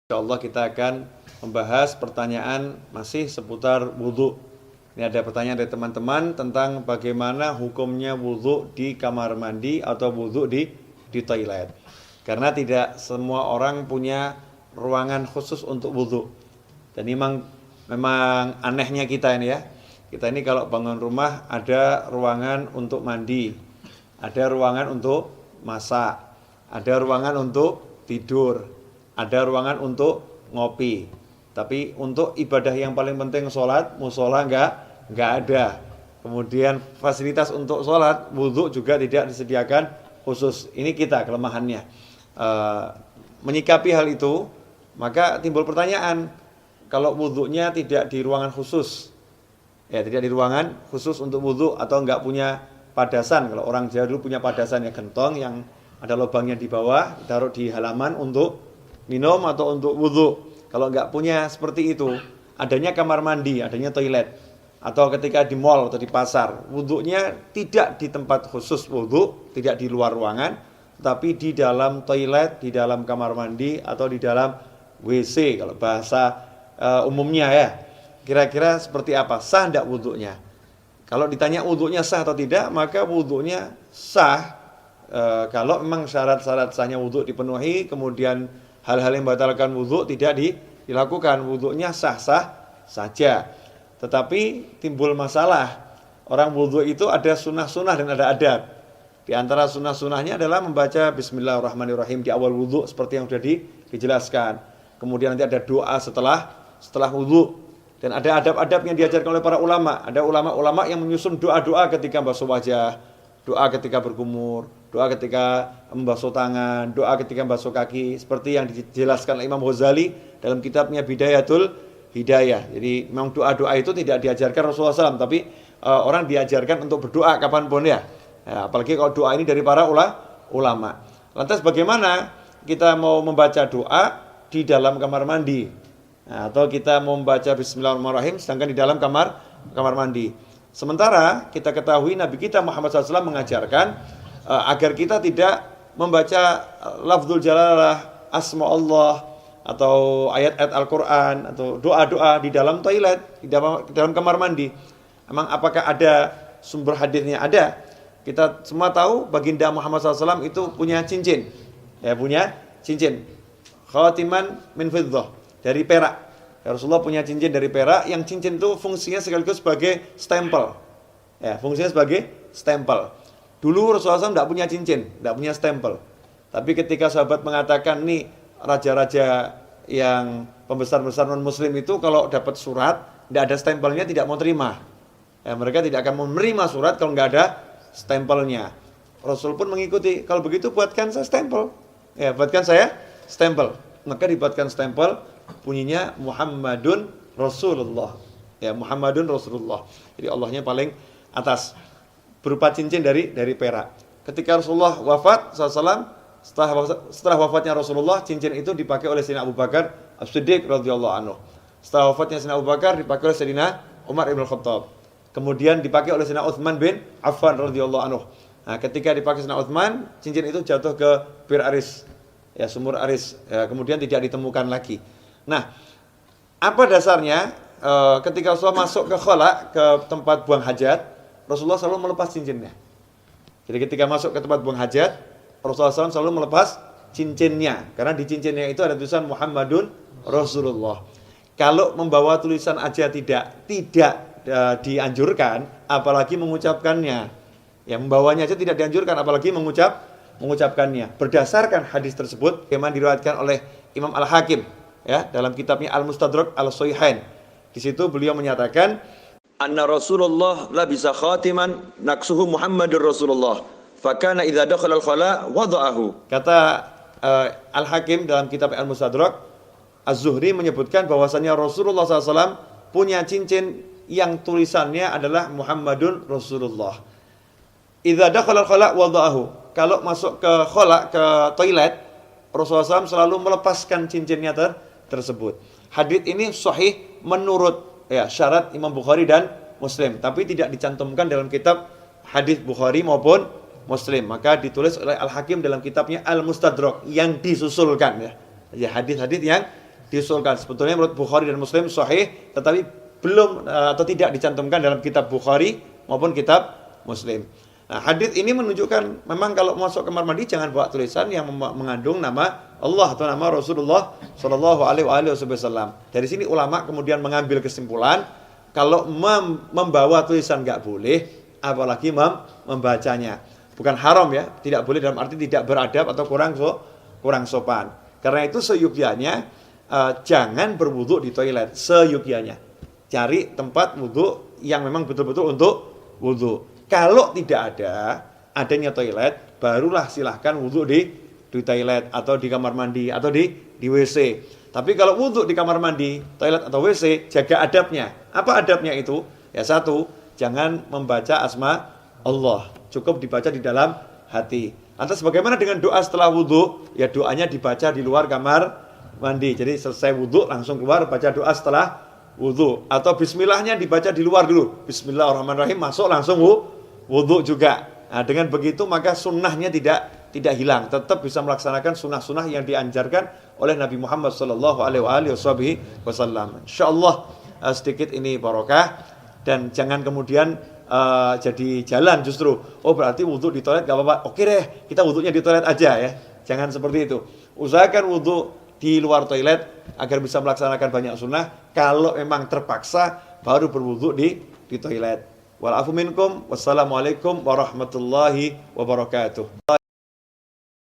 Insyaallah kita akan membahas pertanyaan masih seputar wudhu. Ini ada pertanyaan dari teman-teman tentang bagaimana hukumnya wudhu di kamar mandi atau wudhu di toilet. Karena tidak semua orang punya ruangan khusus untuk wudhu. Dan memang anehnya kita ini ya. Kita ini kalau bangun rumah ada ruangan untuk mandi, ada ruangan untuk masak, ada ruangan untuk tidur, ada ruangan untuk ngopi. Tapi untuk ibadah yang paling penting sholat, musola enggak ada. Kemudian fasilitas untuk sholat, wudhu juga tidak disediakan khusus. Ini kita kelemahannya. Menyikapi hal itu, maka timbul pertanyaan, kalau wudhunya tidak di ruangan khusus, ya tidak di ruangan khusus untuk wudhu atau enggak punya padasan. Kalau orang Jawa dulu punya padasan ya, gentong yang ada lubangnya di bawah, taruh di halaman untuk minum atau untuk wudhu. Kalau enggak punya seperti itu, adanya kamar mandi, adanya toilet, atau ketika di mall atau di pasar, wudhunya tidak di tempat khusus wudhu, tidak di luar ruangan, tapi di dalam toilet, di dalam kamar mandi, atau di dalam WC kalau bahasa umumnya ya. Kira-kira seperti apa? Sah enggak wudhunya? Kalau ditanya wudhunya sah atau tidak, maka wudhunya sah kalau memang syarat-syarat sahnya wudhu dipenuhi, kemudian hal-hal yang membatalkan wudhu tidak dilakukan, wudhunya sah-sah saja. Tetapi timbul masalah, orang wudhu itu ada sunnah-sunnah dan ada adab. Di antara sunnah-sunnahnya adalah membaca Bismillahirrahmanirrahim di awal wudhu seperti yang sudah dijelaskan. Kemudian nanti ada doa setelah wudhu. Dan ada adab-adab yang diajarkan oleh para ulama. Ada ulama-ulama yang menyusun doa-doa ketika basuh wajah, doa ketika berkumur, doa ketika membasuh tangan, doa ketika membasuh kaki, seperti yang dijelaskan oleh Imam Ghazali dalam kitabnya Bidayatul Hidayah. Jadi memang doa-doa itu tidak diajarkan Rasulullah SAW, tapi orang diajarkan untuk berdoa kapanpun ya. Apalagi kalau doa ini dari para ulama. Lantas bagaimana kita mau membaca doa di dalam kamar mandi? Atau kita mau membaca Bismillahirrahmanirrahim sedangkan di dalam kamar mandi? Sementara kita ketahui Nabi kita Muhammad SAW mengajarkan agar kita tidak membaca lafzul jalalah, asma Allah, atau ayat-ayat Al-Quran, atau doa-doa di dalam toilet, di dalam kamar mandi. Emang apakah ada sumber hadisnya? Ada. Kita semua tahu baginda Muhammad SAW itu punya cincin. Ya, punya cincin. Khatiman min fiddah, dari perak. Ya, Rasulullah punya cincin dari perak, yang cincin itu fungsinya sekaligus sebagai stempel. Ya, fungsinya sebagai stempel. Dulu Rasulullah SAW tidak punya cincin, tidak punya stempel. Tapi ketika sahabat mengatakan, nih raja-raja yang pembesar-besar non-muslim itu kalau dapat surat, tidak ada stempelnya tidak mau terima. Ya, mereka tidak akan menerima surat kalau nggak ada stempelnya. Rasul pun mengikuti, kalau begitu buatkan saya stempel. Ya, buatkan saya stempel. Maka dibuatkan stempel, bunyinya Muhammadun Rasulullah. Ya, Muhammadun Rasulullah. Jadi Allahnya paling atas, berupa cincin dari perak. Ketika Rasulullah wafat SAW, setelah wafatnya Rasulullah, cincin itu dipakai oleh Sayyidina Abu Bakar As-Siddiq radhiyallahu anhu. Setelah wafatnya Sayyidina Abu Bakar dipakai oleh Sayyidina Umar ibn Khattab. Kemudian dipakai oleh Sayyidina Utsman bin Affan radhiyallahu anhu. Nah, ketika dipakai Sayyidina Utsman, cincin itu jatuh ke Bir Aris, ya, sumur Aris. Ya, kemudian tidak ditemukan lagi. Nah, apa dasarnya? Ketika Rasulullah masuk ke khala, ke tempat buang hajat, Rasulullah selalu melepas cincinnya. Jadi ketika masuk ke tempat buang hajat, Rasulullah SAW selalu melepas cincinnya. Karena di cincinnya itu ada tulisan Muhammadun Rasulullah. Kalau membawa tulisan aja tidak dianjurkan, apalagi mengucapkannya. Ya, membawanya aja tidak dianjurkan, apalagi mengucapkannya. Berdasarkan hadis tersebut, yang diriwayatkan oleh Imam Al-Hakim, ya, dalam kitabnya Al-Mustadrak Al-Sahihain. Di situ beliau menyatakan, anna Rasulullah labisa khatiman naksuhu Muhammadur Rasulullah fakana idza dakhala al-khala wada'ahu. Kata Al-Hakim dalam kitab Al-Mustadrak, Az-Zuhri menyebutkan bahwasannya Rasulullah SAW punya cincin yang tulisannya adalah Muhammadun Rasulullah. Idza dakhala al-khala wada'ahu. Kalau masuk ke khala, ke toilet, Rasulullah SAW selalu melepaskan cincinnya tersebut. Hadits ini sahih menurut syarat Imam Bukhari dan Muslim, tapi tidak dicantumkan dalam kitab hadis Bukhari maupun Muslim. Maka ditulis oleh Al-Hakim dalam kitabnya Al-Mustadrak yang disusulkan, ya hadis-hadis yang diusulkan. Sebetulnya menurut Bukhari dan Muslim sahih, tetapi belum atau tidak dicantumkan dalam kitab Bukhari maupun kitab Muslim. Nah, hadis ini menunjukkan memang kalau masuk kamar mandi jangan bawa tulisan yang mengandung nama Allah atau nama Rasulullah Shallallahu Alaihi Wasallam. Dari sini ulama kemudian mengambil kesimpulan kalau membawa tulisan nggak boleh, apalagi membacanya. Bukan haram ya, tidak boleh dalam arti tidak beradab atau kurang sopan. Karena itu seyukyanya jangan berwudu di toilet, seyukyanya. Cari tempat wudu yang memang betul-betul untuk wudu. Kalau tidak adanya toilet, barulah silahkan wudu di toilet atau di kamar mandi atau di WC. Tapi kalau wudu di kamar mandi, toilet atau WC, jaga adabnya. Apa adabnya itu? Ya satu, jangan membaca asma Allah. Cukup dibaca di dalam hati. Lantas bagaimana dengan doa setelah wudu? Ya doanya dibaca di luar kamar mandi. Jadi selesai wudu langsung keluar baca doa setelah wudu. Atau bismillahnya dibaca di luar dulu. Bismillahirrahmanirrahim, masuk langsung wudu juga. Nah, dengan begitu maka sunnahnya tidak hilang, tetap bisa melaksanakan sunnah-sunnah yang dianjarkan oleh Nabi Muhammad Sallallahu Alaihi Wasallam. Insyaallah sedikit ini barokah dan jangan kemudian jadi jalan justru. Oh berarti wudu di toilet gak apa-apa. Oke deh, kita wudunya di toilet aja ya. Jangan seperti itu. Usahakan wudu di luar toilet agar bisa melaksanakan banyak sunnah. Kalau memang terpaksa baru berwudu di toilet. Wal afu minkum. Wassalamualaikum warahmatullahi wabarakatuh.